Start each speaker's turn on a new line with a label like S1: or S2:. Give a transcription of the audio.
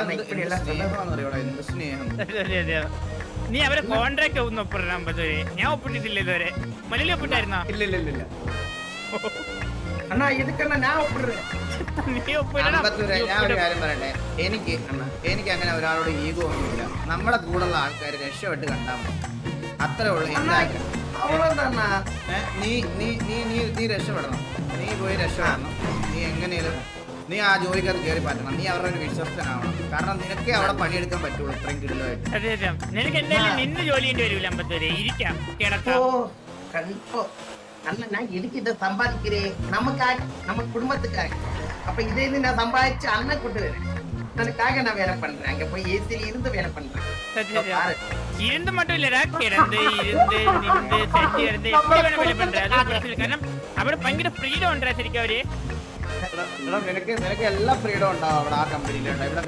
S1: എന്ത് സ്നേഹം.
S2: നീ അവരെ കോൺട്രാക്ട് ഒന്ന് ഒപ്പിടാൻ പറ്റുമോ? ഞാൻ ഒപ്പിട്ടിട്ടില്ല ഇതുവരെ. മലയാളി ഒപ്പിട്ടായിരുന്നോ?
S1: ഇല്ല അണ്ണാ ഇതൊക്കെണ്ണ ഞാൻ ഒപ്പിടുന്നത്. ഞാൻ ഒരു കാര്യം പറയട്ടെ, എനിക്ക് അങ്ങനെ ഒരാളോട് ഈഗോ ഒന്നുമില്ല. നമ്മളെ കൂടെയുള്ള ആൾക്കാർ രക്ഷപ്പെട്ട് കണ്ടാൽ മതി, അത്രേ ഉള്ളൂ. നീ രക്ഷപ്പെടണം, നീ പോയി രക്ഷപ്പെടണം. നീ എങ്ങനെയും നീ ആ ജോലിക്കകത്ത് കയറി പറ്റണം. നീ അവരുടെ ഒരു വിശ്വസ്തനാവണം. കാരണം നിനക്കേ അവിടെ പണിയെടുക്കാൻ പറ്റുള്ളൂ ഇത്രയും കിടലായിട്ട്.
S2: നിനക്ക് എന്തായാലും നിന്ന് ജോലി ചെയ്യേണ്ടി വരില്ല. അമ്പത്തൂര് ഇരിക്കാം, കിടക്കാം.
S3: அண்ணா நான் எதுக்கு இதை சம்பாதிக்கிறேன்? நம்ம குடும்பத்துக்காக. அப்ப இதே இது நான் சம்பாதிச்சு அண்ணன் கொண்டு வரேன். அதுக்காக நான் வேலை பண்றேன். அங்க போய் ஏசில இருந்து வேலை பண்றேன்.
S2: இருந்து மட்டும் இல்லடா, கிடந்து இருந்து நின்று செஞ்சு இருந்து எப்படி வேணா வேலை பண்ற. കാരണം അവിടെ ഭയങ്കര ഫ്രീഡം ഉണ്ടാ ശരിക്കും അവര്.
S1: നിനക്ക് എല്ലാ ഫ്രീഡം ഉണ്ടാവും അവിടെ ആ കമ്പനിയിലുണ്ട്. ഇവിടെ